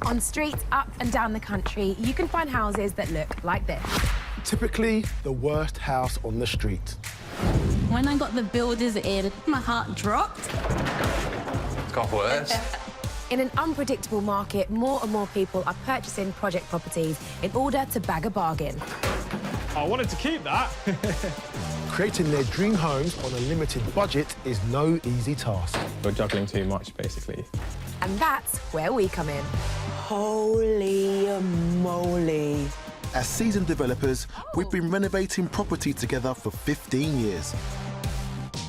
On streets up and down the country, you can find houses that look like this. Typically, the worst house on the street. When I got the builders in, my heart dropped. It's got worse. In an unpredictable market, more and more people are purchasing project properties in order to bag a bargain. I wanted to keep that. Creating their dream homes on a limited budget is no easy task. We're juggling too much, basically. And that's where we come in. Holy moly. As seasoned developers, we've been renovating property together for 15 years.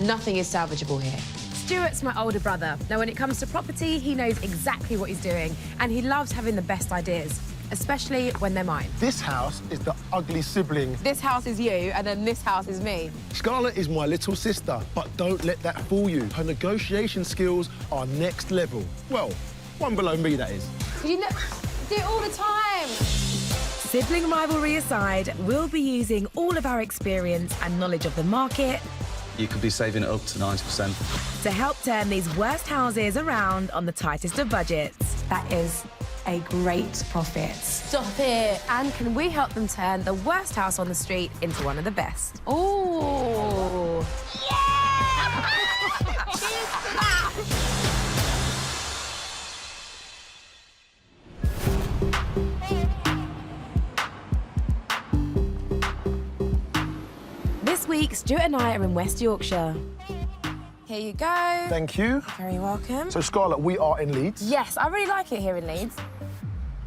Nothing is salvageable here. Stuart's my older brother. Now, when it comes to property, he knows exactly what he's doing, and he loves having the best ideas, especially when they're mine. This house is the ugly sibling. This house is you, and then this house is me. Scarlett is my little sister, but don't let that fool you. Her negotiation skills are next level. Well, one below me, that is. You know, do it all the time. Sibling rivalry aside, we'll be using all of our experience and knowledge of the market You could be saving up to 90%. to help turn these worst houses around on the tightest of budgets. That is a great profit. Stop it. And can we help them turn the worst house on the street into one of the best? Ooh. This week, Stuart and I are in West Yorkshire. Here you go. Thank you. Very welcome. So, Scarlett, we are in Leeds. Yes, I really like it here in Leeds.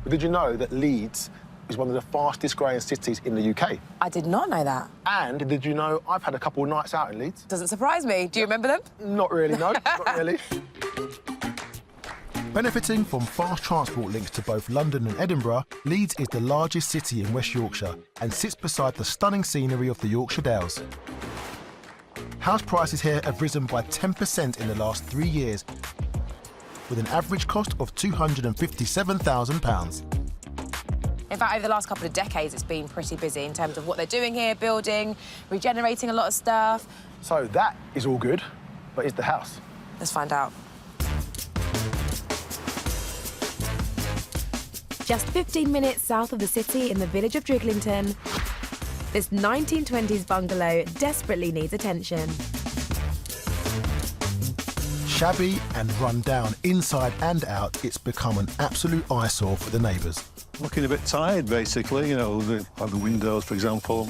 But did you know that Leeds is one of the fastest growing cities in the UK? I did not know that. And did you know I've had a couple of nights out in Leeds? Doesn't surprise me. Do you remember them? Not really, no, not really. Benefiting from fast transport links to both London and Edinburgh, Leeds is the largest city in West Yorkshire and sits beside the stunning scenery of the Yorkshire Dales. House prices here have risen by 10% in the last 3 years, with an average cost of £257,000. In fact, over the last couple of decades, it's been pretty busy in terms of what they're doing here, building, regenerating a lot of stuff. So that is all good, but is the house? Let's find out. Just 15 minutes south of the city in the village of Driglington, this 1920s bungalow desperately needs attention. Shabby and run down inside and out, it's become an absolute eyesore for the neighbours. Looking a bit tired, basically, you know, the windows, for example.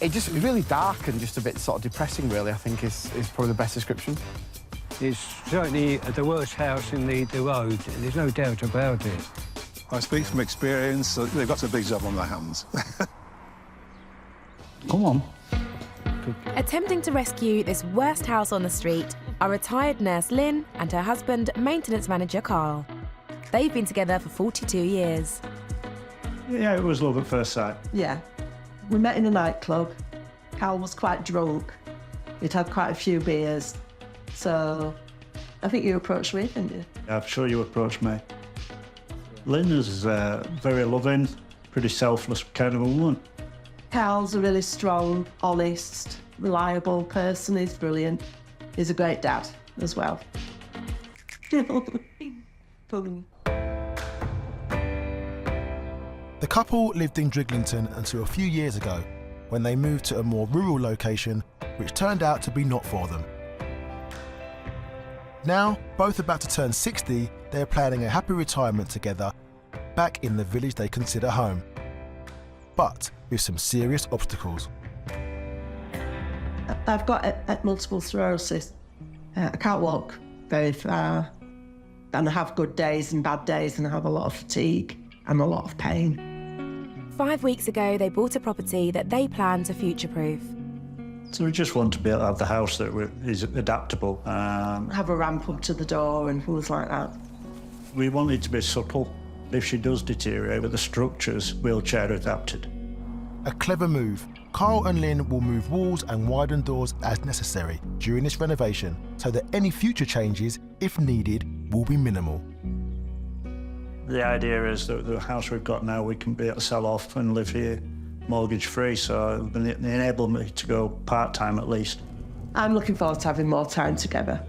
It's just really dark and just a bit sort of depressing, really, I think is probably the best description. It's certainly the worst house in the road, there's no doubt about it. I speak from experience, so they've got a big job on their hands. Come on. Attempting to rescue this worst house on the street are retired nurse Lynn and her husband, maintenance manager Carl. They've been together for 42 years. Yeah, it was love at first sight. Yeah. We met in a nightclub. Carl was quite drunk. He'd had quite a few beers. So I think you approached me, didn't you? I'm sure you approached me. Lynn is very loving, pretty selfless kind of a woman. Carl's a really strong, honest, reliable person. He's brilliant. He's a great dad as well. Fun. The couple lived in Driglington until a few years ago, when they moved to a more rural location, which turned out to be not for them. Now, both about to turn 60, they are planning a happy retirement together, back in the village they consider home. But with some serious obstacles. I've got multiple sclerosis. I can't walk very far. And I have good days and bad days, and I have a lot of fatigue and a lot of pain. 5 weeks ago, they bought a property that they plan to future-proof. So we just want to be able to have the house that is adaptable. Have a ramp up to the door and things like that. We want it to be subtle. If she does deteriorate, but the structure's wheelchair adapted. A clever move. Carl and Lynn will move walls and widen doors as necessary during this renovation, so that any future changes, if needed, will be minimal. The idea is that the house we've got now, we can be able to sell off and live here mortgage-free, so it enabled me to go part-time at least. I'm looking forward to having more time together.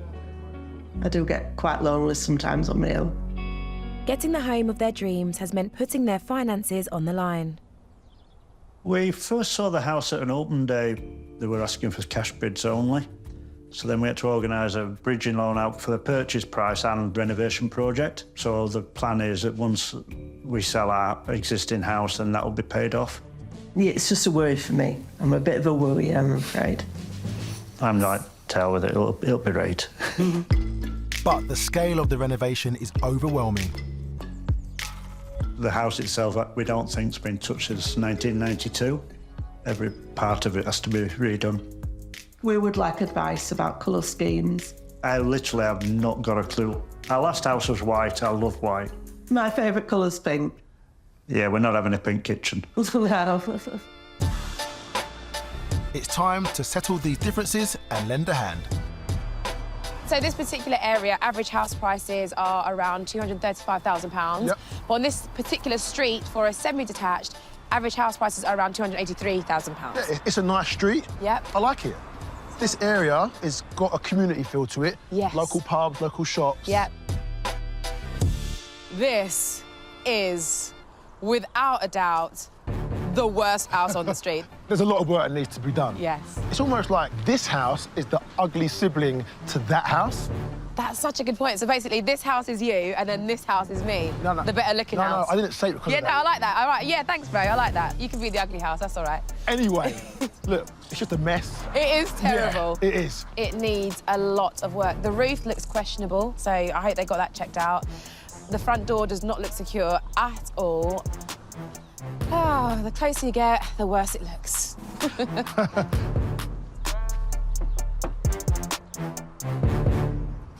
I do get quite lonely sometimes on my own. Getting the home of their dreams has meant putting their finances on the line. We first saw the house at an open day. They were asking for cash bids only. So then we had to organise a bridging loan out for the purchase price and renovation project. So the plan is that once we sell our existing house, then that will be paid off. Yeah, it's just a worry for me. I'm a bit of a worry, I'm afraid. I'm like, tell with it, it'll be right. But the scale of the renovation is overwhelming. The house itself, we don't think it's been touched since 1992. Every part of it has to be redone. We would like advice about colour schemes. I literally have not got a clue. Our last house was white. I love white. My favourite colour's pink. Yeah, we're not having a pink kitchen. It's time to settle these differences and lend a hand. So this particular area, average house prices are around £235,000. Yep. But on this particular street, for a semi-detached, average house prices are around £283,000. Yeah, it's a nice street. Yep. I like it. This area has got a community feel to it. Yes. Local pubs, local shops. Yep. This is, without a doubt, the worst house on the street. There's a lot of work that needs to be done. Yes. It's almost like this house is the ugly sibling to that house. That's such a good point. So basically, this house is you, and then this house is me. No, no. The better-looking house. No, I didn't say it because Yeah, of no, that. I like that. All right, yeah, thanks, bro. I like that. You can be the ugly house. That's all right. Anyway, look, it's just a mess. It is terrible. Yeah, it is. It needs a lot of work. The roof looks questionable, so I hope they got that checked out. The front door does not look secure at all. Oh, the closer you get, the worse it looks.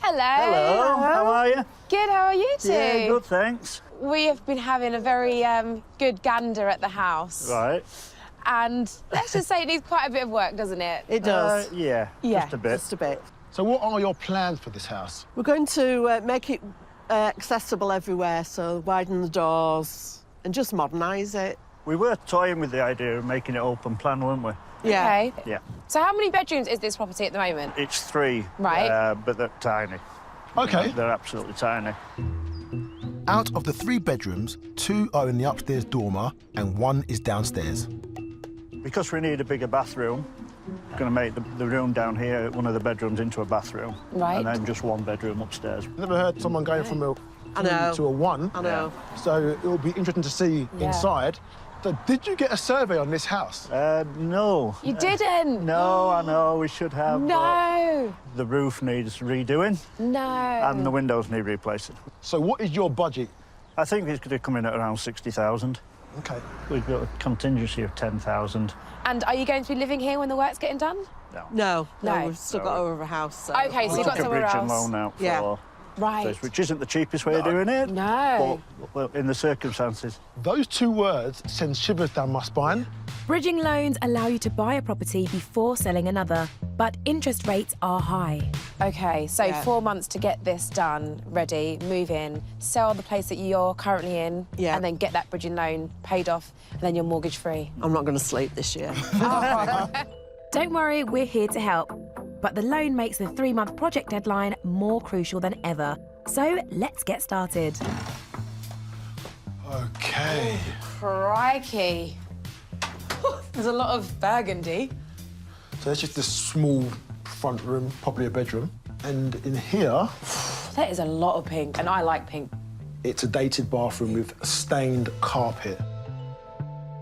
Hello. Hello, how are you? Good, how are you two? Yeah, good, thanks. We have been having a very good gander at the house. Right. And let's just say it needs quite a bit of work, doesn't it? It does. Yeah, Yeah. just a bit. Just a bit. So what are your plans for this house? We're going to make it accessible everywhere, so widen the doors and just modernise it. We were toying with the idea of making it open plan, weren't we? Yeah. Okay. Yeah. So how many bedrooms is this property at the moment? It's 3. Right. But they're tiny. Okay. They're absolutely tiny. Out of the 3 bedrooms, 2 are in the upstairs dormer and 1 is downstairs. Because we need a bigger bathroom, we're going to make the room down here, one of the bedrooms, into a bathroom. Right. And then just 1 bedroom upstairs. Never heard someone going from a I know. 2 to a 1. I know. So it will be interesting to see Yeah. inside. So did you get a survey on this house? No. You didn't? No, I know, we should have. No. The roof needs redoing. No. And the windows need replacing. So what is your budget? I think it's going to come in at around 60,000. Okay. We've got a contingency of 10,000. And are you going to be living here when the work's getting done? No, No. we've still got over a house. So. Okay, so We you've got took a somewhere bridge else. and loan out for Yeah. Right. this, which isn't the cheapest way of doing it. No. But well, in the circumstances. Those 2 words send shivers down my spine. Bridging loans allow you to buy a property before selling another, but interest rates are high. Okay, so Yeah. 4 months to get this done, ready, move in, sell the place that you're currently in, Yeah. and then get that bridging loan paid off, and then you're mortgage free. I'm not going to sleep this year. Don't worry, we're here to help. But the loan makes the 3-month project deadline more crucial than ever. So let's get started. Okay. Crikey. There's a lot of burgundy. So that's just a small front room, probably a bedroom. And in here, That is a lot of pink, and I like pink. it's a dated bathroom with stained carpet.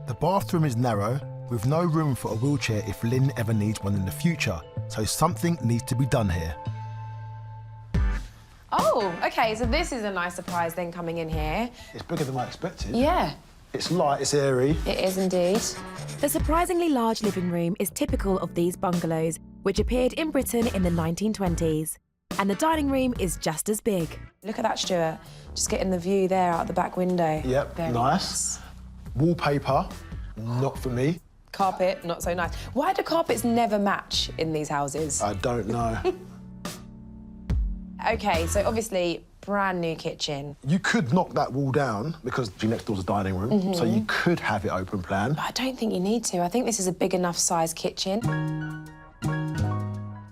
The bathroom is narrow, with no room for a wheelchair if Lynn ever needs one in the future. So something needs to be done here. Oh, okay, so this is a nice surprise then coming in here. It's bigger than I expected. Yeah, It's light, it's airy. it is indeed. The surprisingly large living room is typical of these bungalows, which appeared in Britain in the 1920s. And the dining room is just as big. Look at that, Stuart. Just getting the view there out the back window. Yep, Very nice. Wallpaper, not for me. Carpet, not so nice. Why do carpets never match in these houses? I don't know. Okay, so obviously, brand new kitchen. You could knock that wall down because the next door's a dining room, so you could have it open plan. But I don't think you need to. I think this is a big enough size kitchen.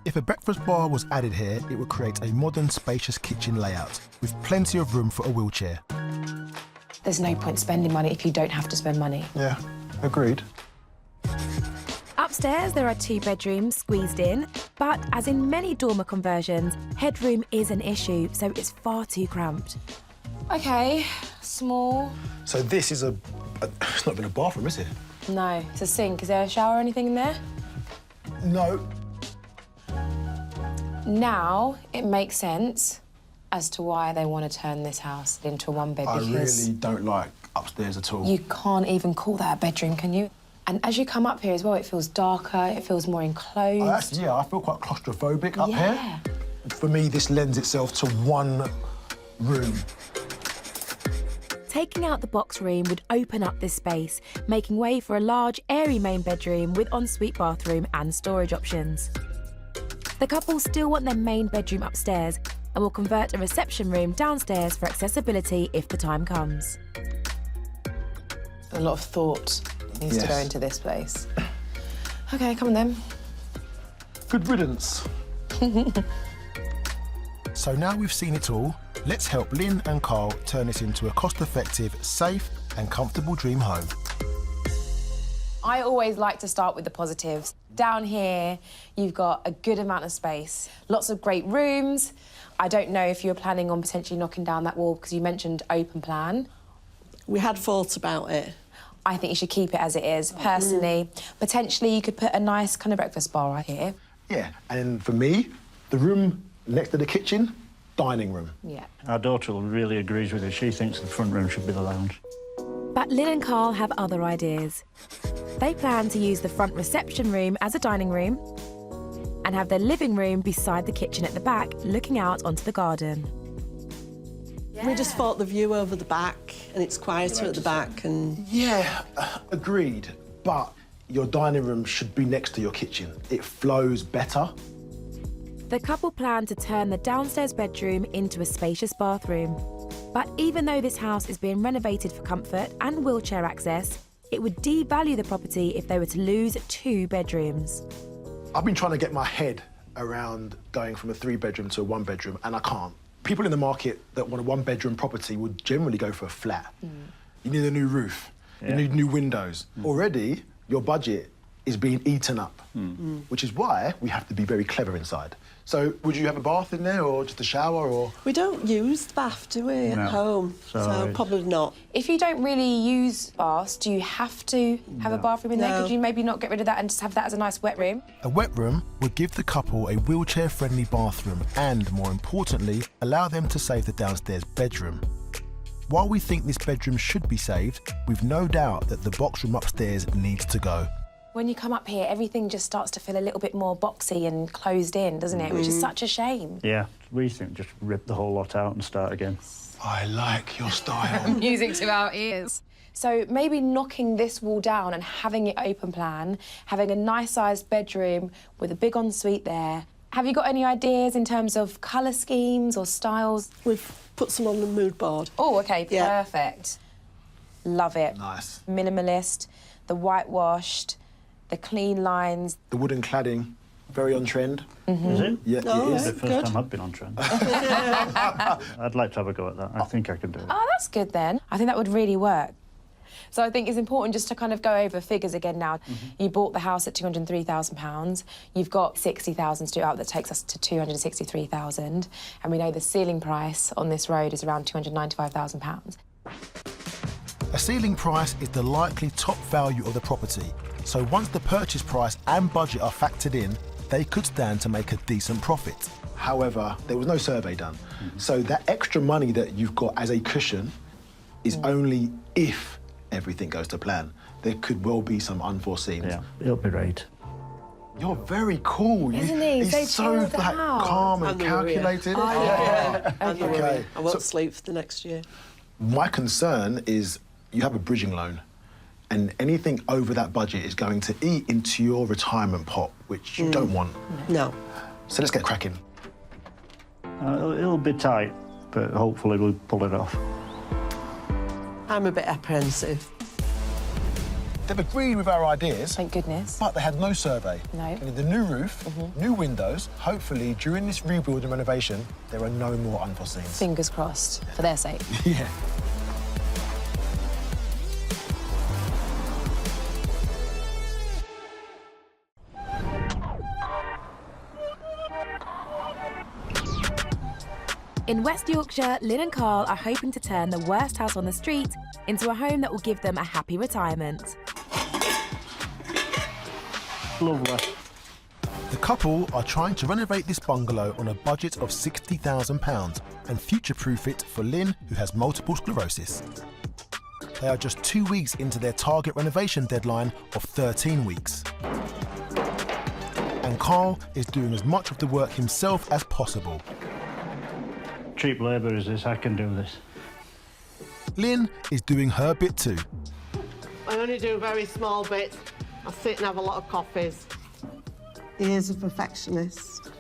If a breakfast bar was added here, it would create a modern, spacious kitchen layout with plenty of room for a wheelchair. There's no point spending money if you don't have to spend money. Yeah, agreed. Upstairs, there are 2 bedrooms squeezed in, but as in many dormer conversions, headroom is an issue, so it's far too cramped. OK, small. So this is it's not even a bathroom, is it? No, it's a sink. Is there a shower or anything in there? No. Now it makes sense as to why they want to turn this house into a one-bed, I because really don't like upstairs at all. you can't even call that a bedroom, can you? And as you come up here as well, it feels darker, it feels more enclosed. Yeah, I feel quite claustrophobic up Yeah. here. For me, this lends itself to one room. Taking out the box room would open up this space, making way for a large, airy main bedroom with ensuite bathroom and storage options. The couple still want their main bedroom upstairs and will convert a reception room downstairs for accessibility if the time comes. A lot of thought needs to go into this place. OK, come on then. Good riddance. So now we've seen it all, let's help Lynn and Carl turn this into a cost-effective, safe and comfortable dream home. I always like to start with the positives. Down here, you've got a good amount of space, lots of great rooms. I don't know if you were planning on potentially knocking down that wall because you mentioned open plan. We had thought about it. I think you should keep it as it is, personally. Potentially, you could put a nice kind of breakfast bar right here. Yeah, and for me, the room next to the kitchen, dining room. Yeah. Our daughter really agrees with it. She thinks the front room should be the lounge. But Lynn and Carl have other ideas. They plan to use the front reception room as a dining room and have their living room beside the kitchen at the back, looking out onto the garden. We just thought the view over the back, and it's quieter at the back, and... Yeah, agreed. But your dining room should be next to your kitchen. It flows better. The couple plan to turn the downstairs bedroom into a spacious bathroom. But even though this house is being renovated for comfort and wheelchair access, it would devalue the property if they were to lose 2 bedrooms. I've been trying to get my head around going from a 3-bedroom to a 1-bedroom, and I can't. People in the market that want a 1-bedroom property would generally go for a flat. You need a new roof. You need new windows. Already, your budget is being eaten up, which is why we have to be very clever inside. So, would you have a bath in there, or just a shower, or...? We don't use the bath, do we, at home? So probably not. If you don't really use baths, do you have to have a bathroom in there? Could you maybe not get rid of that and just have that as a nice wet room? A wet room would give the couple a wheelchair-friendly bathroom and, more importantly, allow them to save the downstairs bedroom. While we think this bedroom should be saved, we've no doubt that the box room upstairs needs to go. When you come up here, everything just starts to feel a little bit more boxy and closed in, doesn't it? Which is such a shame. Yeah, we think just rip the whole lot out and start again. I like your style. Music to our ears. So maybe knocking this wall down and having it open plan, having a nice-sized bedroom with a big ensuite there. Have you got any ideas in terms of colour schemes or styles? We've put some on the mood board. Oh, OK, perfect. Love it. Nice. Minimalist, the whitewashed, the clean lines. The wooden cladding, very on trend. Is it? Yeah, it is. The first time I've been on trend. I'd like to have a go at that. I think I can do it. Oh, that's good then. I think that would really work. So I think it's important just to kind of go over figures again now. You bought the house at £203,000. You've got £60,000 to do out. That takes us to £263,000. And we know the ceiling price on this road is around £295,000. A ceiling price is the likely top value of the property. So once the purchase price and budget are factored in, they could stand to make a decent profit. However, there was no survey done. So that extra money that you've got as a cushion is only if everything goes to plan. There could well be some unforeseens. Yeah, it'll be right. You're very cool. Isn't he? He's so like, calm and calculated. Oh, yeah. Okay. I won't sleep for the next year. My concern is you have a bridging loan, and anything over that budget is going to eat into your retirement pot, which you don't want. No. So let's get cracking. It'll be tight, but hopefully we'll pull it off. I'm a bit apprehensive. They've agreed with our ideas. Thank goodness. But they had no survey. No. They need the new roof, new windows. Hopefully, during this rebuild and renovation, there are no more unforeseens. Fingers crossed, for their sake. Yeah. In West Yorkshire, Lynn and Carl are hoping to turn the worst house on the street into a home that will give them a happy retirement. Lovely. The couple are trying to renovate this bungalow on a budget of £60,000 and future-proof it for Lynn, who has multiple sclerosis. They are just 2 weeks into their target renovation deadline of 13 weeks. And Carl is doing as much of the work himself as possible. Cheap labour is this, I can do this. Lynn is doing her bit too. I only do very small bits. I sit and have a lot of coffees. He is a perfectionist.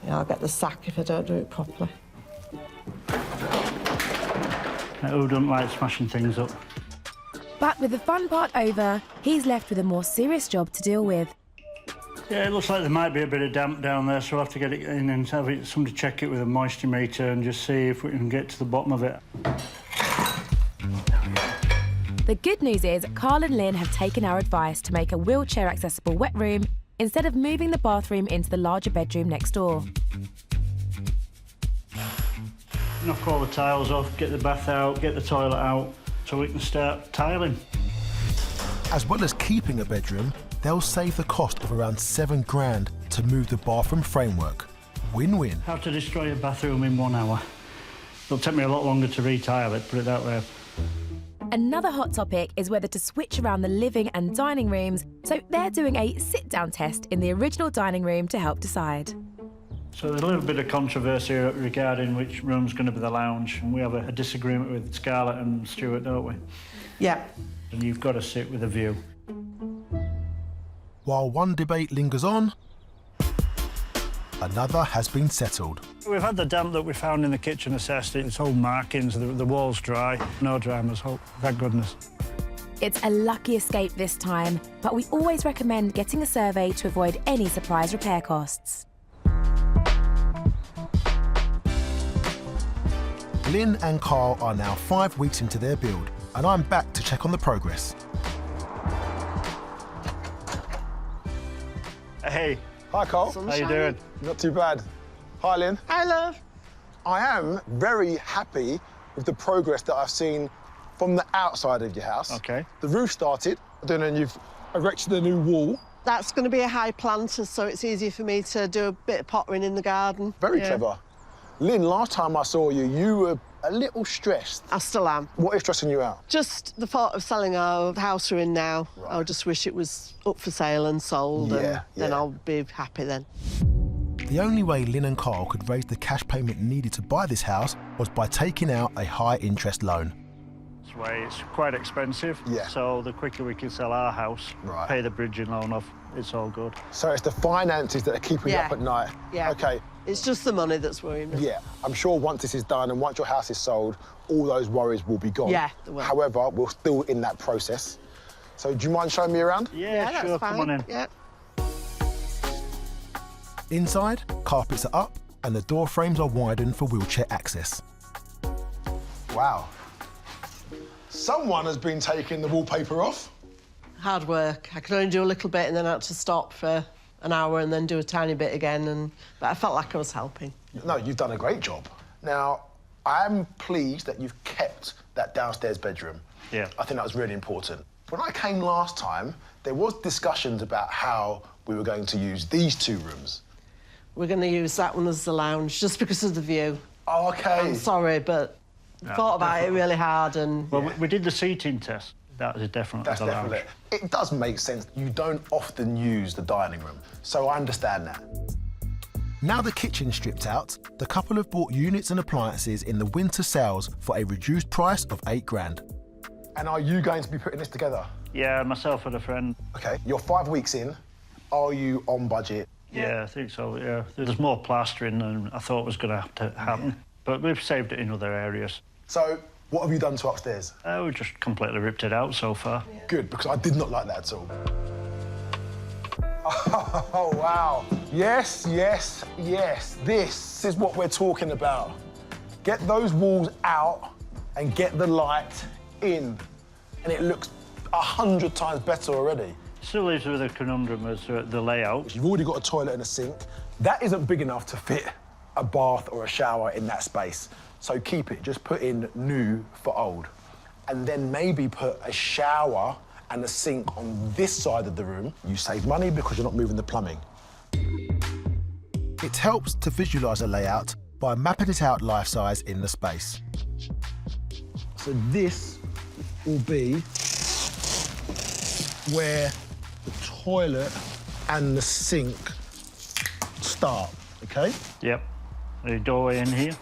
Yeah, I'll get the sack if I don't do it properly. Who doesn't like smashing things up? But with the fun part over, he's left with a more serious job to deal with. Yeah, it looks like there might be a bit of damp down there, so we'll have to get it in and have somebody check it with a moisture meter and just see if we can get to the bottom of it. The good news is Carl and Lynn have taken our advice to make a wheelchair-accessible wet room instead of moving the bathroom into the larger bedroom next door. Knock all the tiles off, get the bath out, get the toilet out, so we can start tiling. As well as keeping a bedroom, they'll save the cost of around £7,000 to move the bathroom framework. Win-win. How to destroy a bathroom in 1 hour. It'll take me a lot longer to retile it, put it that way. Another hot topic is whether to switch around the living and dining rooms, so they're doing a sit-down test in the original dining room to help decide. So there's a little bit of controversy regarding which room's going to be the lounge, and we have a disagreement with Scarlette and Stuart, don't we? Yeah. And you've got to sit with a view. While one debate lingers on, another has been settled. We've had the damp that we found in the kitchen assessed. It's all markings, the wall's dry. No dramas, thank goodness. It's a lucky escape this time, but we always recommend getting a survey to avoid any surprise repair costs. Lynn and Carl are now 5 weeks into their build, and I'm back to check on the progress. Hey. Hi, Carl. How you doing? Not too bad. Hi, Lynn. Hi, love. I am very happy with the progress that I've seen from the outside of your house. OK. The roof started, I don't know, and you've erected a new wall. That's going to be a high planter, so it's easier for me to do a bit of pottering in the garden. Very clever. Lynn, last time I saw you, you were a little stressed. I still am. What is stressing you out? Just the thought of selling our house we're in now. Right. I just wish it was up for sale and sold, and then I'll be happy then. The only way Lynn and Carl could raise the cash payment needed to buy this house was by taking out a high-interest loan. This way, it's quite expensive, so the quicker we can sell our house, pay the bridging loan off, it's all good. So it's the finances that are keeping you up at night? Yeah. OK. It's just the money that's worrying me. Yeah, I'm sure once this is done and once your house is sold, all those worries will be gone. Yeah, they will. However, we're still in that process. So do you mind showing me around? Yeah, sure, come on in. Yeah. Inside, carpets are up and the door frames are widened for wheelchair access. Wow. Someone has been taking the wallpaper off. Hard work. I could only do a little bit and then I had to stop for an hour and then do a tiny bit again, but I felt like I was helping. No, you've done a great job. Now, I'm pleased that you've kept that downstairs bedroom. Yeah. I think that was really important. When I came last time, there was discussions about how we were going to use these 2 rooms. We're going to use that one as the lounge, just because of the view. Oh, OK. I'm sorry, but thought about it really hard and... Well, we did the seating test. That is definitely the lounge. It does make sense. You don't often use the dining room, so I understand that. Now the kitchen's stripped out, the couple have bought units and appliances in the winter sales for a reduced price of £8,000. And are you going to be putting this together? Yeah, myself and a friend. OK, you're 5 weeks in. Are you on budget? Yeah, I think so, yeah. There's more plastering than I thought was going to have to happen. But we've saved it in other areas. So, what have you done to upstairs? We've just completely ripped it out so far. Good, because I did not like that at all. Oh, wow. Yes, yes, yes. This is what we're talking about. Get those walls out and get the light in. And it looks 100 times better already. Still leaves with a conundrum as to the layout. You've already got a toilet and a sink. That isn't big enough to fit a bath or a shower in that space. So keep it, just put in new for old. And then maybe put a shower and a sink on this side of the room. You save money because you're not moving the plumbing. It helps to visualise a layout by mapping it out life-size in the space. So this will be where the toilet and the sink start, OK? Yep. The doorway in here.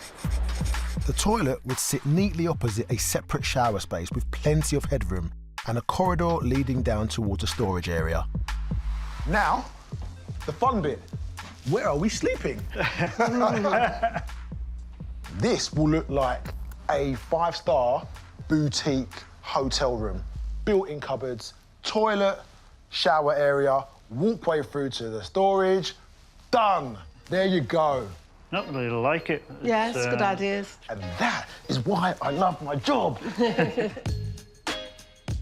The toilet would sit neatly opposite a separate shower space with plenty of headroom and a corridor leading down towards a storage area. Now, the fun bit. Where are we sleeping? This will look like a 5-star boutique hotel room. Built-in cupboards, toilet, shower area, walkway through to the storage. Done. There you go. Not really like it. Yeah, it's good ideas. And that is why I love my job.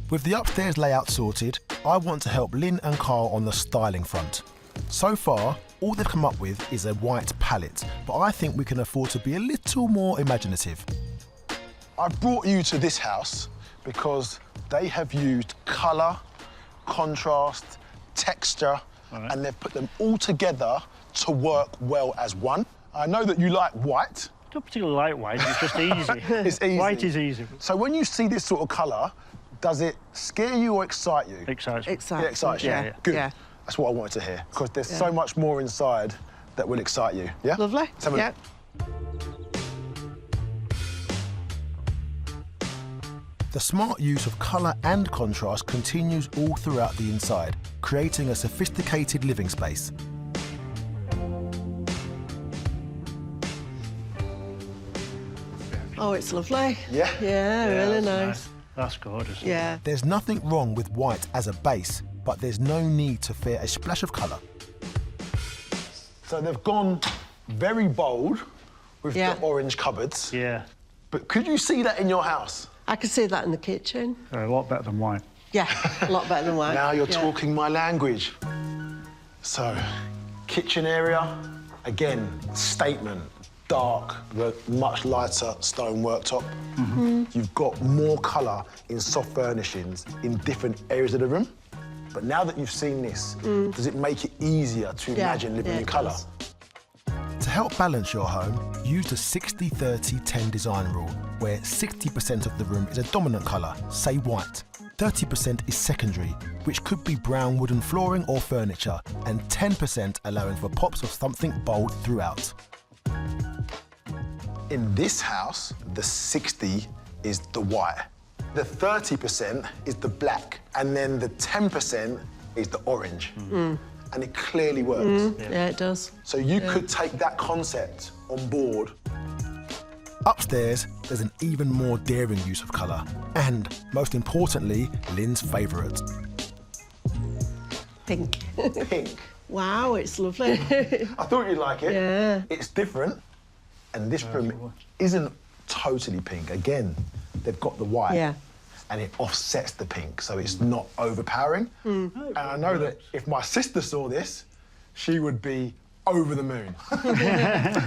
With the upstairs layout sorted, I want to help Lynn and Carl on the styling front. So far, all they've come up with is a white palette, but I think we can afford to be a little more imaginative. I've brought you to this house because they have used colour, contrast, texture, and they've put them all together to work well as one. I know that you like white. I don't particularly like white, it's just easy. It's easy. White is easy. So when you see this sort of colour, does it scare you or excite you? Excites me. It excites you? Yeah. Good. Yeah. That's what I wanted to hear, because there's so much more inside that will excite you. Yeah? Lovely. Let's have a look. The smart use of colour and contrast continues all throughout the inside, creating a sophisticated living space. Oh, it's lovely. Yeah? Yeah, really nice. That's gorgeous. Yeah. There's nothing wrong with white as a base, but there's no need to fear a splash of colour. So they've gone very bold with the orange cupboards. Yeah. But could you see that in your house? I could see that in the kitchen. A lot better than white. Yeah, a lot better than white. Now you're talking my language. So, kitchen area, again, statement. Dark, with much lighter stone worktop. You've got more colour in soft furnishings in different areas of the room. But now that you've seen this, does it make it easier to imagine living in colour? To help balance your home, use the 60-30-10 design rule, where 60% of the room is a dominant colour, say white. 30% is secondary, which could be brown wooden flooring or furniture, and 10% allowing for pops of something bold throughout. In this house, the 60 is the white. The 30% is the black, and then the 10% is the orange. And it clearly works. Yeah, it does. So you could take that concept on board. Upstairs, there's an even more daring use of colour, and, most importantly, Lynn's favourite. Pink. Pink. Wow, it's lovely. I thought you'd like it. Yeah. It's different. And this room isn't totally pink. Again, they've got the white. Yeah. And it offsets the pink, so it's not overpowering. And I know that if my sister saw this, she would be over the moon.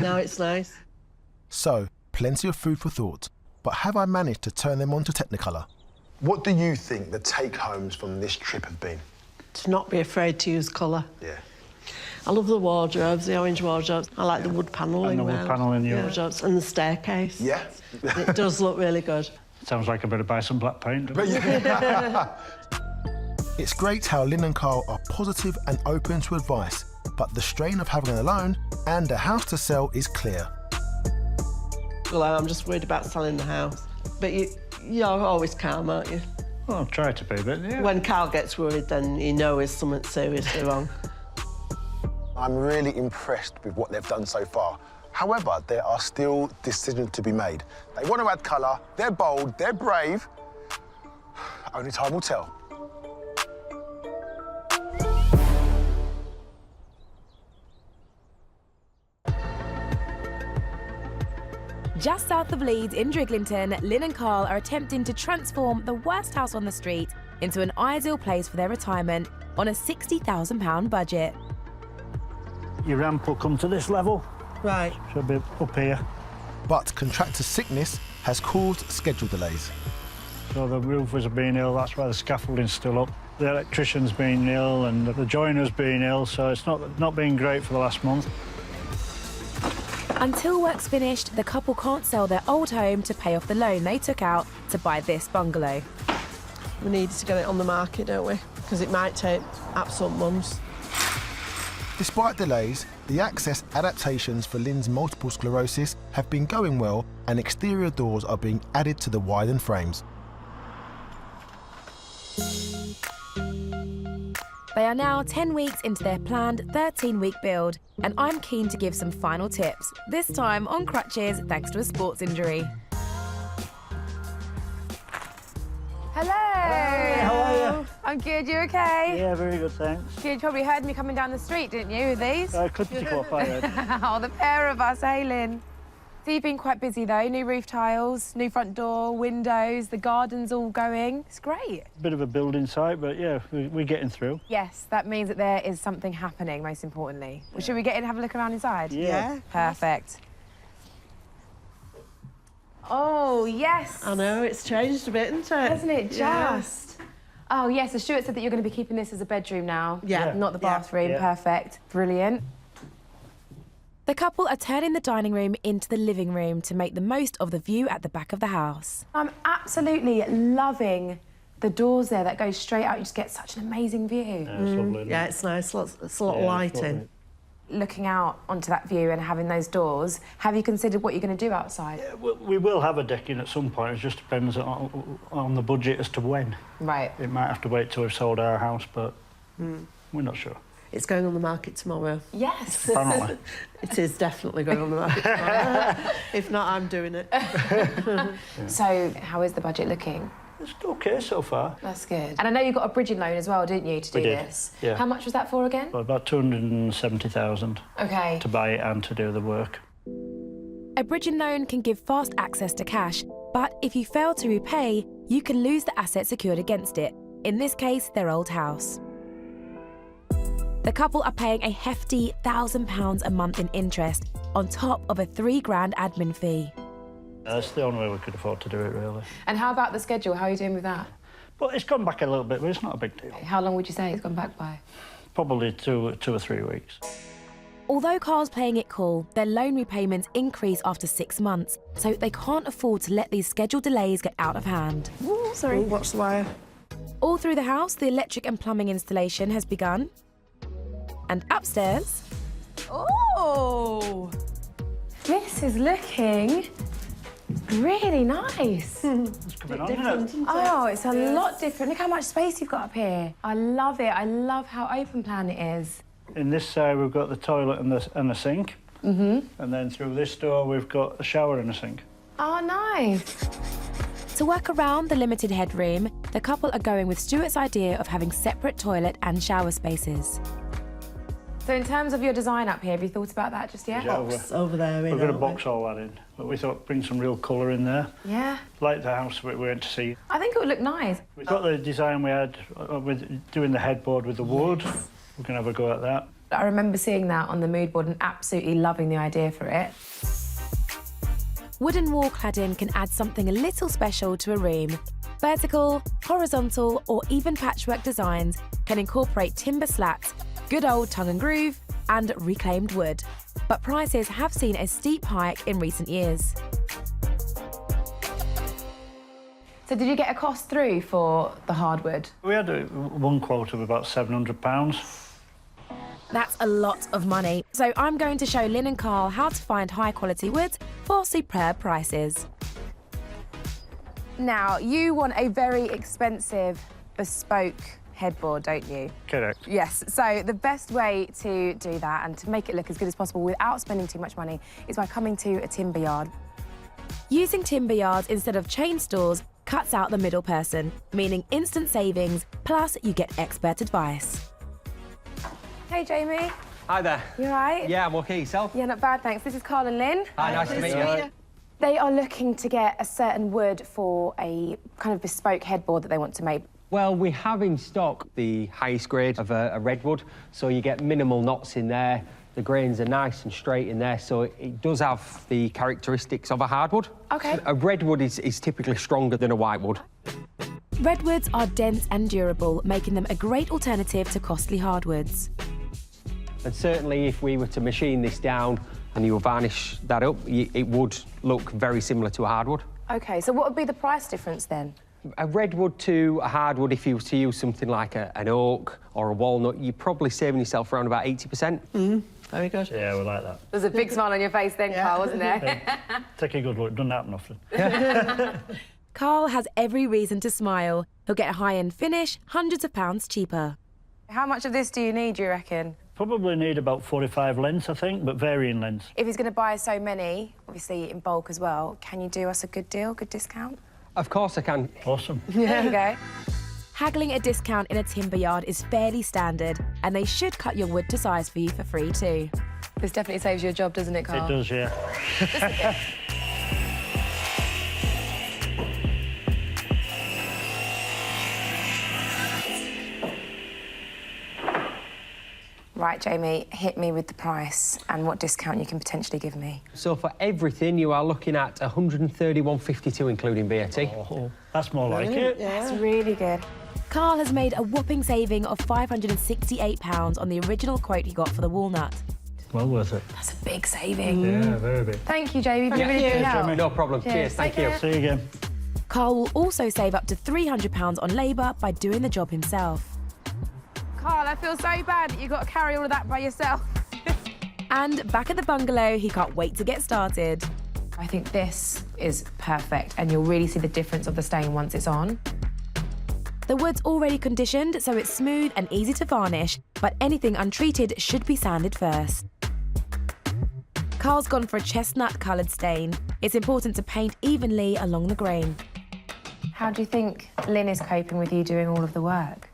No, it's nice. So, plenty of food for thought, but have I managed to turn them on to Technicolor? What do you think the take-homes from this trip have been? To not be afraid to use colour. Yeah. I love the wardrobes, the orange wardrobes. I like the wood panelling. And the wood panelling, yeah. Wardrobes and the staircase. Yeah. It does look really good. Sounds like I better buy some black paint. It's great how Lynn and Carl are positive and open to advice, but the strain of having a loan and a house to sell is clear. Well, I'm just worried about selling the house. But you're always calm, aren't you? Well, I'll try to be, but yeah. When Carl gets worried, then you know there's something seriously wrong. I'm really impressed with what they've done so far. However, there are still decisions to be made. They want to add colour, they're bold, they're brave. Only time will tell. Just south of Leeds in Driglington, Lynn and Carl are attempting to transform the worst house on the street into an ideal place for their retirement on a £60,000 budget. Your ramp will come to this level, Right. Should be up here. But contractor sickness has caused schedule delays. So the roofers have been ill, that's why the scaffolding's still up. The electrician's been ill and the joiner's been ill, so it's not been great for the last month. Until work's finished, the couple can't sell their old home to pay off the loan they took out to buy this bungalow. We need to get it on the market, don't we? Because it might take absolute months. Despite delays, the access adaptations for Lynn's multiple sclerosis have been going well and exterior doors are being added to the widened frames. They are now 10 weeks into their planned 13-week build, and I'm keen to give some final tips, this time on crutches thanks to a sports injury. Hello. Hey, how are you? I'm good, you okay? Yeah, very good, thanks. You probably heard me coming down the street, didn't you, with these? I couldn't what I heard. Oh, the pair of us, hey, Lynn. So you've been quite busy, though. New roof tiles, new front door, windows, the garden's all going. It's great. Bit of a building site, but yeah, we're getting through. Yes, that means that there is something happening, most importantly. Well, should we get in and have a look around inside? Yeah. Perfect. Oh, yes. I know, it's changed a bit, hasn't it? Hasn't it just? Yeah. Oh, yes, so Stuart said that you're going to be keeping this as a bedroom now. Yeah. Not the bathroom. Yeah. Perfect. Brilliant. The couple are turning the dining room into the living room to make the most of the view at the back of the house. I'm absolutely loving the doors there that go straight out. You just get such an amazing view. Yeah, it's lovely, Yeah, it's nice. It's a lot of lighting. Looking out onto that view and having those doors, have you considered what you're going to do outside? Yeah, we will have a deck in at some point. It just depends on the budget as to when. Right. It might have to wait till we've sold our house, but we're not sure. It's going on the market tomorrow. Yes. Apparently. It is definitely going on the market tomorrow. If not, I'm doing it. So, how is the budget looking? It's okay so far. That's good. And I know you got a bridging loan as well, didn't you, to do We did, this? yeah. How much was that for again? Well, about 270,000 Okay. to buy it and to do the work. A bridging loan can give fast access to cash, but if you fail to repay, you can lose the asset secured against it, in this case, their old house. The couple are paying a hefty £1,000 a month in interest, on top of a £3,000 admin fee. That's the only way we could afford to do it, really. And how about the schedule? How are you doing with that? But it's gone back a little bit, but it's not a big deal. How long would you say it's gone back by? Probably two or 3 weeks. Although Carl's playing it cool, their loan repayments increase after 6 months, so they can't afford to let these scheduled delays get out of hand. Ooh, sorry. Watch the wire. All through the house, the electric and plumbing installation has begun. And upstairs... Oh! This is looking really nice. It's coming on, isn't it? Oh, it's a lot different. Look how much space you've got up here. I love it. I love how open plan it is. In this side, we've got the toilet and the sink. And then through this door, we've got a shower and a sink. Oh, nice. To work around the limited headroom, the couple are going with Stuart's idea of having separate toilet and shower spaces. So in terms of your design up here, have you thought about that just yet? Box over there. We're going to box all that in, but we thought bring some real colour in there. Yeah. Like the house we went to see. I think it would look nice. We've got the design we had with doing the headboard with the wood. We can have a go at that. I remember seeing that on the mood board and absolutely loving the idea for it. Wooden wall cladding can add something a little special to a room. Vertical, horizontal, or even patchwork designs can incorporate timber slats, good old tongue and groove, and reclaimed wood. But prices have seen a steep hike in recent years. So did you get a cost through for the hardwood? We had one quote of about £700. That's a lot of money. So I'm going to show Lynn and Carl how to find high quality wood for superb prices. Now, you want a very expensive, bespoke headboard, don't you? Correct. Yes, so the best way to do that and to make it look as good as possible without spending too much money is by coming to a timber yard. Using timber yards instead of chain stores cuts out the middle person, meaning instant savings, plus you get expert advice. Hey, Jamie. Hi there. You all right? Yeah, I'm okay. Yourself? Yeah, not bad, thanks. This is Carl and Lynn. Hi, nice to meet you. They are looking to get a certain wood for a kind of bespoke headboard that they want to make. Well, we have in stock the highest grade of a redwood, so you get minimal knots in there. The grains are nice and straight in there, so it does have the characteristics of a hardwood. OK. A redwood is typically stronger than a whitewood. Redwoods are dense and durable, making them a great alternative to costly hardwoods. And certainly if we were to machine this down and you varnish that up, it would look very similar to a hardwood. OK, so what would be the price difference then? A redwood to a hardwood, if you were to use something like an oak or a walnut, you're probably saving yourself around about 80%. Very good. Yeah, we like that. There's a big smile on your face then, Carl, wasn't there? Take a good look. Doesn't happen often. Carl has every reason to smile. He'll get a high-end finish, hundreds of pounds cheaper. How much of this do you need, do you reckon? Probably need about 45 lengths, I think, but varying lengths. If he's going to buy so many, obviously in bulk as well, can you do us a good deal, good discount? Of course I can. Awesome. There you go. Haggling a discount in a timber yard is fairly standard, and they should cut your wood to size for you for free too. This definitely saves you a job, doesn't it, Carl? It does, yeah. Right, Jamie, hit me with the price and what discount you can potentially give me. So for everything, you are looking at 131.52, including VAT. Oh, that's more like it. Yeah. That's really good. Carl has made a whopping saving of £568 on the original quote he got for the walnut. Well worth it. That's a big saving. Yeah, very big. Thank you, Jamie. Really good help. No problem. Cheers. Thank you. See you again. Carl will also save up to £300 on labour by doing the job himself. Carl, I feel so bad that you've got to carry all of that by yourself. And back at the bungalow, he can't wait to get started. I think this is perfect, and you'll really see the difference of the stain once it's on. The wood's already conditioned, so it's smooth and easy to varnish, but anything untreated should be sanded first. Carl's gone for a chestnut-coloured stain. It's important to paint evenly along the grain. How do you think Lynn is coping with you doing all of the work?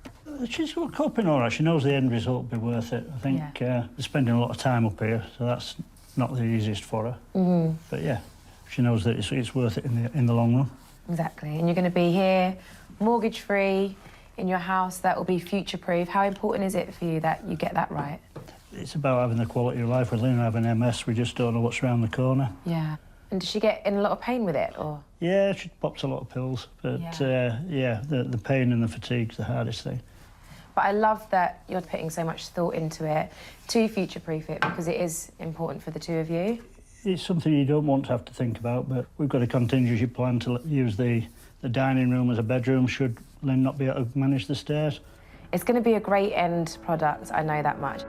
She's coping all right. She knows the end result will be worth it. I think they're spending a lot of time up here, so that's not the easiest for her. But yeah, she knows that it's worth it in the long run. Exactly. And you're going to be here, mortgage-free, in your house that will be future-proof. How important is it for you that you get that right? It's about having the quality of life. With Lynn having MS, we just don't know what's around the corner. Yeah. And does she get in a lot of pain with it, or...? Yeah, she pops a lot of pills, but yeah, the pain and the fatigue's the hardest thing. But I love that you're putting so much thought into it to future-proof it, because it is important for the two of you. It's something you don't want to have to think about, but we've got a contingency plan to use the dining room as a bedroom should Lynn not be able to manage the stairs. It's going to be a great end product, I know that much.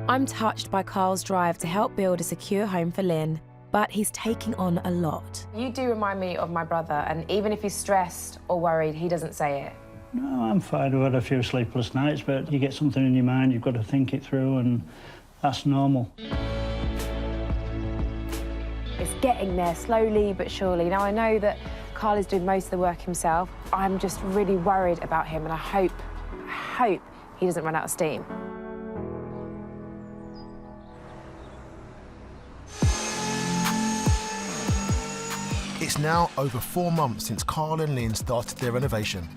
I'm touched by Carl's drive to help build a secure home for Lynn, but he's taking on a lot. You do remind me of my brother, and even if he's stressed or worried, he doesn't say it. No, I'm fine. I've had a few sleepless nights, but you get something in your mind, you've got to think it through, and that's normal. It's getting there, slowly but surely. Now, I know that Carl is doing most of the work himself. I'm just really worried about him, and I hope he doesn't run out of steam. It's now over 4 months since Carl and Lynn started their renovation.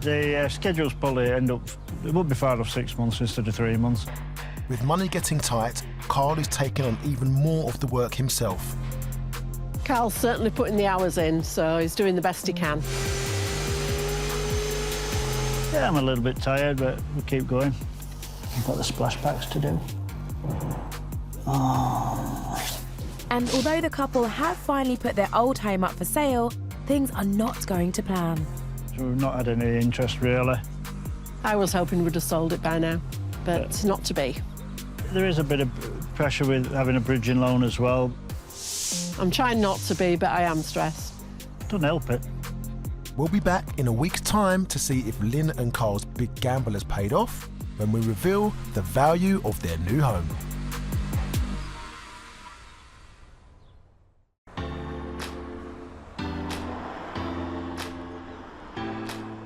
The schedule's probably it won't be far off 6 months instead of 3 months. With money getting tight, Carl is taking on even more of the work himself. Carl's certainly putting the hours in, so he's doing the best he can. Yeah, I'm a little bit tired, but we'll keep going. We've got the splashbacks to do. And although the couple have finally put their old home up for sale, things are not going to plan. So we've not had any interest, really. I was hoping we'd have sold it by now, but not to be. There is a bit of pressure with having a bridging loan as well. I'm trying not to be, but I am stressed. Doesn't help it. We'll be back in a week's time to see if Lynn and Carl's big gamble has paid off when we reveal the value of their new home.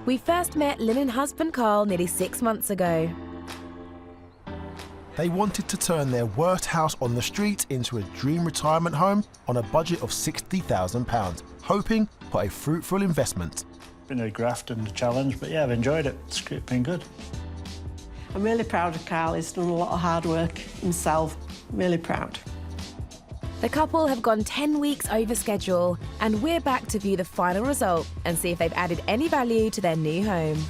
We first met Lynn and husband Carl nearly 6 months ago. They wanted to turn their worst house on the street into a dream retirement home on a budget of £60,000, hoping for a fruitful investment. Been a graft and a challenge, but yeah, I've enjoyed it. It's been good. I'm really proud of Carl. He's done a lot of hard work himself. Really proud. The couple have gone 10 weeks over schedule, and we're back to view the final result and see if they've added any value to their new home.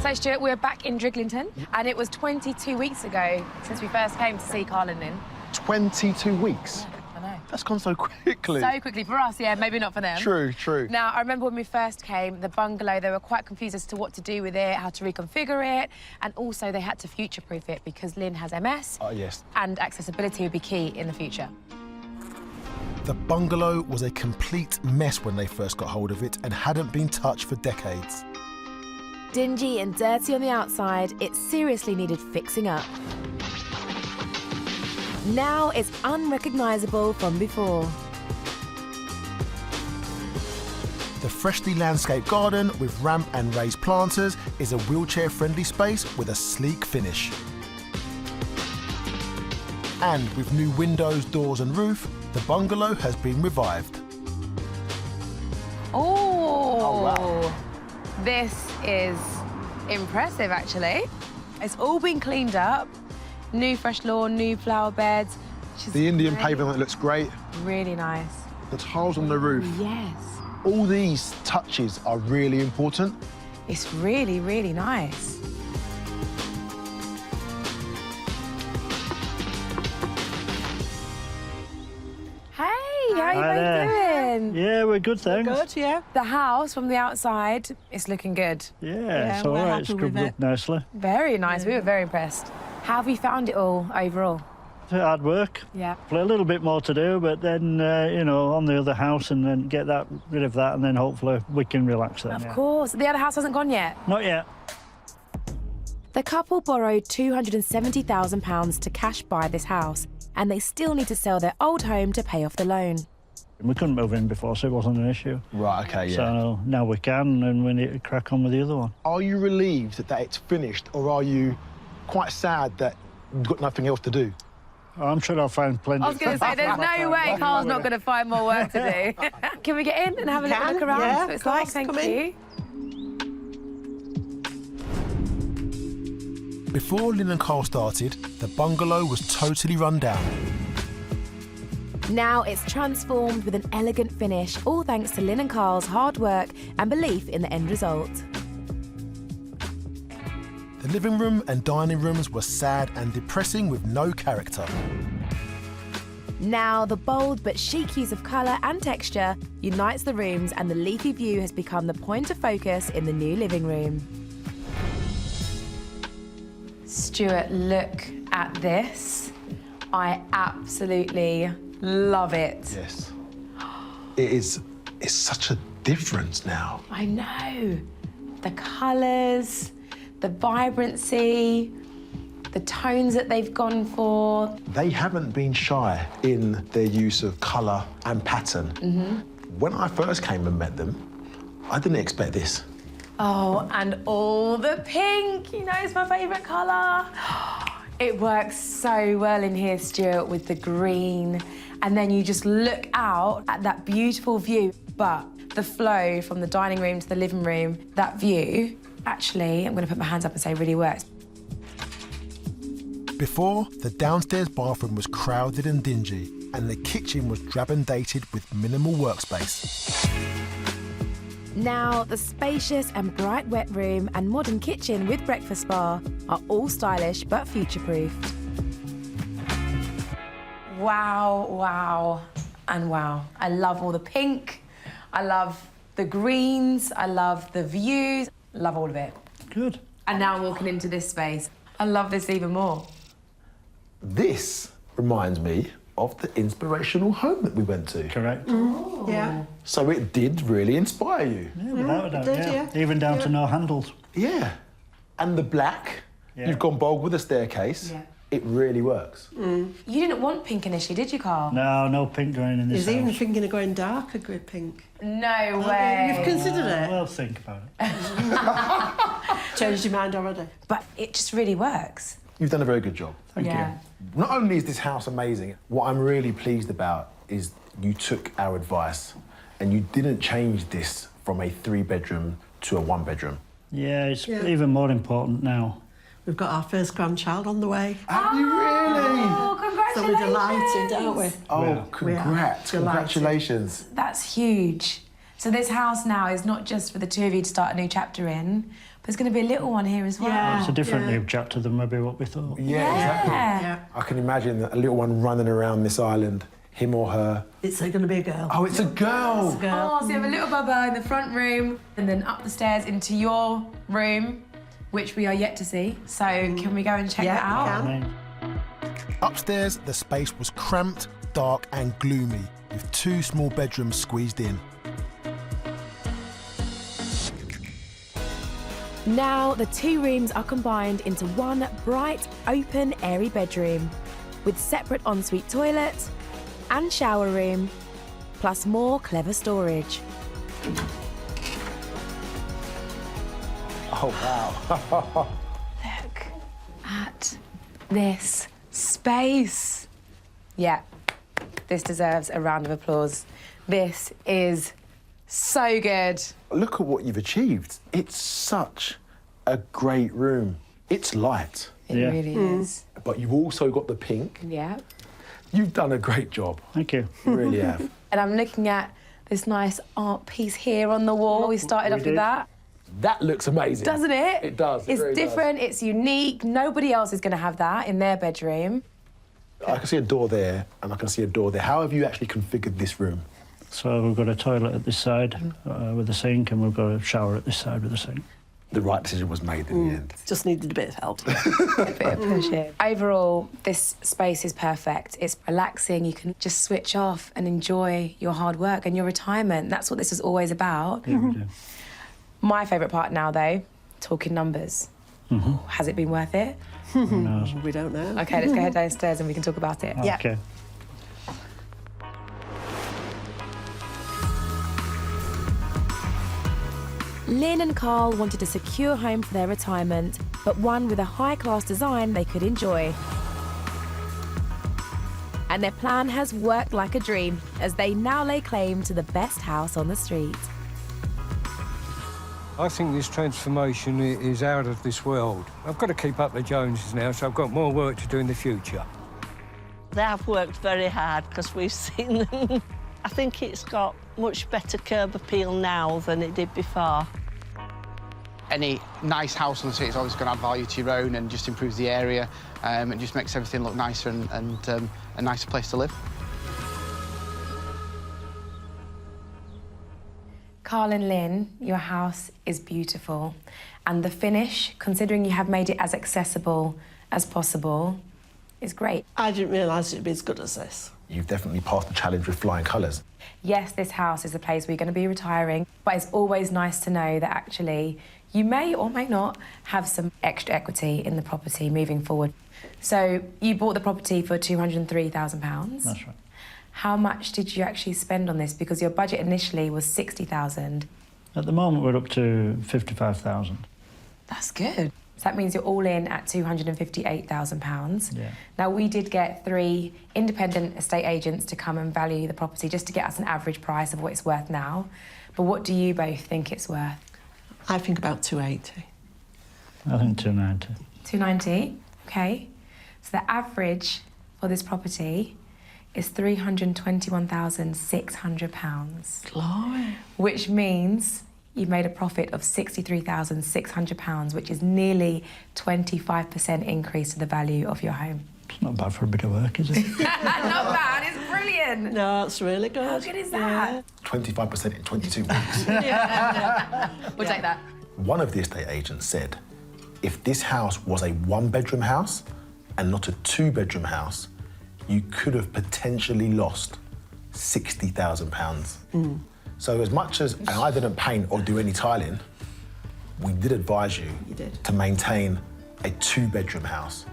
So, Stuart, we're back in Driglington, and it was 22 weeks ago since we first came to see Carl and Lynn. 22 weeks? Yeah, I know. That's gone so quickly. So quickly for us, yeah, maybe not for them. True, true. Now, I remember when we first came, the bungalow, they were quite confused as to what to do with it, how to reconfigure it, and also they had to future-proof it because Lynn has MS. Oh, yes. And accessibility would be key in the future. The bungalow was a complete mess when they first got hold of it and hadn't been touched for decades. Dingy and dirty on the outside, it seriously needed fixing up. Now it's unrecognisable from before. The freshly landscaped garden with ramp and raised planters is a wheelchair-friendly space with a sleek finish. And with new windows, doors and roof, the bungalow has been revived. Oh, wow. This is impressive, actually. It's all been cleaned up. New fresh lawn, new flower beds. The Indian pavement looks great. Really nice. The tiles on the roof. Yes. All these touches are really important. It's really, really nice. Hey, how are you both doing? Yeah, we're good, thanks. Good, yeah. The house from the outside is looking good. Yeah, it's all right. It's scrubbed up nicely. Very nice. We were very impressed. How have you found it all overall? Hard work. Yeah. A little bit more to do, but then, you know, on the other house and then get rid of that and then hopefully we can relax then. Of course. The other house hasn't gone yet? Not yet. The couple borrowed £270,000 to cash buy this house, and they still need to sell their old home to pay off the loan. We couldn't move in before, so it wasn't an issue. Right, OK, yeah. So now we can, and we need to crack on with the other one. Are you relieved that it's finished, or are you quite sad that you've got nothing else to do? I'm sure I'll find plenty. I was going to say, there's no way Carl's not going to find more work to do. Can we get in and have a little look around? Yeah, what it's like, thank you. Before Lynn and Carl started, the bungalow was totally run down. Now it's transformed with an elegant finish, all thanks to Lynn and Carl's hard work and belief in the end result. The living room and dining rooms were sad and depressing with no character. Now the bold but chic use of colour and texture unites the rooms, and the leafy view has become the point of focus in the new living room. Stuart, look at this. I absolutely love it. Yes. It's such a difference now. I know. The colours, the vibrancy, the tones that they've gone for. They haven't been shy in their use of colour and pattern. When I first came and met them, I didn't expect this. Oh, and all the pink, you know, it's my favourite colour. It works so well in here, Stuart, with the green. And then you just look out at that beautiful view. But the flow from the dining room to the living room, that view, actually, I'm going to put my hands up and say really works. Before, the downstairs bathroom was crowded and dingy, and the kitchen was drab and dated with minimal workspace. Now, the spacious and bright wet room and modern kitchen with breakfast bar are all stylish but future-proofed. Wow, wow, and wow. I love all the pink. I love the greens. I love the views. Love all of it. Good. And now I'm walking into this space. I love this even more. This reminds me of the inspirational home that we went to. Correct. Oh. Yeah. So it did really inspire you. Yeah, without a doubt, did, yeah. yeah. Even down to no handles. Yeah. And the black, you've gone bold with the staircase. Yeah. It really works. You didn't want pink initially, did you, Carl? No pink going in this He's even house. thinking of going darker grey pink. No way. You've considered it? Well, think about it. Changed your mind already? But it just really works. You've done a very good job. Thank you. Not only is this house amazing, what I'm really pleased about is you took our advice and you didn't change this from a 3-bedroom to a 1-bedroom. Yeah, it's even more important now. We've got our first grandchild on the way. Have you really? Oh, congratulations! So we're delighted, aren't we? Oh, congrats. Congratulations. That's huge. So this house now is not just for the two of you to start a new chapter in, but there's going to be a little one here as well. Yeah. It's a different new chapter than maybe what we thought. Yeah, exactly. Yeah. I can imagine a little one running around this island, him or her. It's going to be a girl. Oh, it's a girl. It's a girl. Oh, so you have a little Bubba in the front room and then up the stairs into your room, which we are yet to see. So can we go and check that out? We can. Upstairs, the space was cramped, dark and gloomy, with 2 small bedrooms squeezed in. Now the 2 rooms are combined into one bright, open, airy bedroom with separate ensuite toilet and shower room, plus more clever storage. Oh, wow. Look at this space. Yeah, this deserves a round of applause. This is so good. Look at what you've achieved. It's such a great room. It's light. It really is. But you've also got the pink. Yeah. You've done a great job. Thank you. You really have. And I'm looking at this nice art piece here on the wall. We started off with that. That looks amazing. Doesn't it? It does. It's really different, it's unique. Nobody else is going to have that in their bedroom. I can see a door there, and I can see a door there. How have you actually configured this room? So we've got a toilet at this side with a sink, and we've got a shower at this side with a sink. The right decision was made in the end. Just needed a bit of help. A bit of push here. Overall, this space is perfect. It's relaxing. You can just switch off and enjoy your hard work and your retirement. That's what this is always about. Yeah, we do. My favourite part now, though, talking numbers. Has it been worth it? No. We don't know. OK, let's go head downstairs and we can talk about it. Yeah. Okay. Lynn and Carl wanted a secure home for their retirement, but one with a high-class design they could enjoy. And their plan has worked like a dream, as they now lay claim to the best house on the street. I think this transformation is out of this world. I've got to keep up the Joneses now, so I've got more work to do in the future. They have worked very hard because we've seen them. I think it's got much better curb appeal now than it did before. Any nice house on the street is always going to add value to your own and just improves the area and just makes everything look nicer and a nicer place to live. Carl and Lynn, your house is beautiful. And the finish, considering you have made it as accessible as possible, is great. I didn't realise it'd be as good as this. You've definitely passed the challenge with flying colours. Yes, this house is a place where you're going to be retiring, but it's always nice to know that actually you may or may not have some extra equity in the property moving forward. So you bought the property for £203,000. That's right. How much did you actually spend on this? Because your budget initially was £60,000. At the moment, we're up to 55,000. That's good. So that means you're all in at £258,000. Yeah. Now, we did get 3 independent estate agents to come and value the property just to get us an average price of what it's worth now. But what do you both think it's worth? I think about 280. I think 290. 290, OK. So the average for this property is £321,600. Glory. Which means you've made a profit of £63,600, which is nearly 25% increase to the value of your home. It's not bad for a bit of work, is it? Not bad, it's brilliant. No, it's really good. How good is that? 25% in 22 weeks. We'll take that. One of the estate agents said, if this house was a 1-bedroom house and not a 2-bedroom house, you could have potentially lost £60,000. So as much as I didn't paint or do any tiling, we did advise you to maintain a 2-bedroom house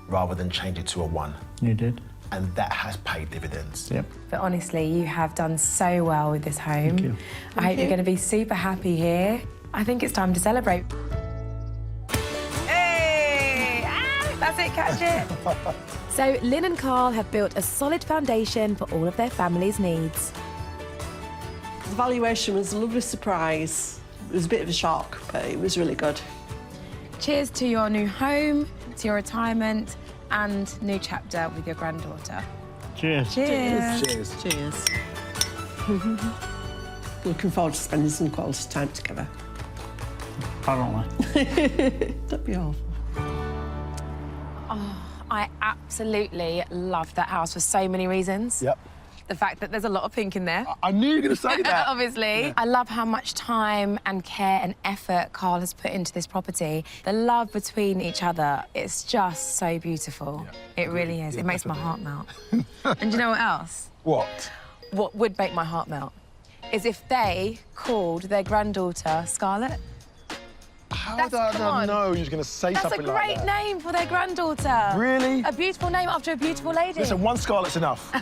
rather than change it to a 1. You did. And that has paid dividends. Yep. But honestly, you have done so well with this home. Thank you. I hope you're going to be super happy here. I think it's time to celebrate. Hey! Ah, that's it, catch it. So Lynn and Carl have built a solid foundation for all of their family's needs. The valuation was a lovely surprise. It was a bit of a shock, but it was really good. Cheers to your new home, to your retirement, and new chapter with your granddaughter. Cheers. Cheers. Cheers. Cheers. Looking forward to spending some quality time together. Apparently. Don't be awful. Oh, I absolutely love that house for so many reasons. Yep. The fact that there's a lot of pink in there. I knew you were going to say that. Obviously. Yeah. I love how much time and care and effort Carl has put into this property. The love between each other, it's just so beautiful. Yeah. It really is. Yeah, it makes my heart melt. And you know what else? What? What would make my heart melt is if they called their granddaughter Scarlette. How did I know you was going to say something like that? That's a great name for their granddaughter. Really? A beautiful name after a beautiful lady. Listen, one Scarlett's enough.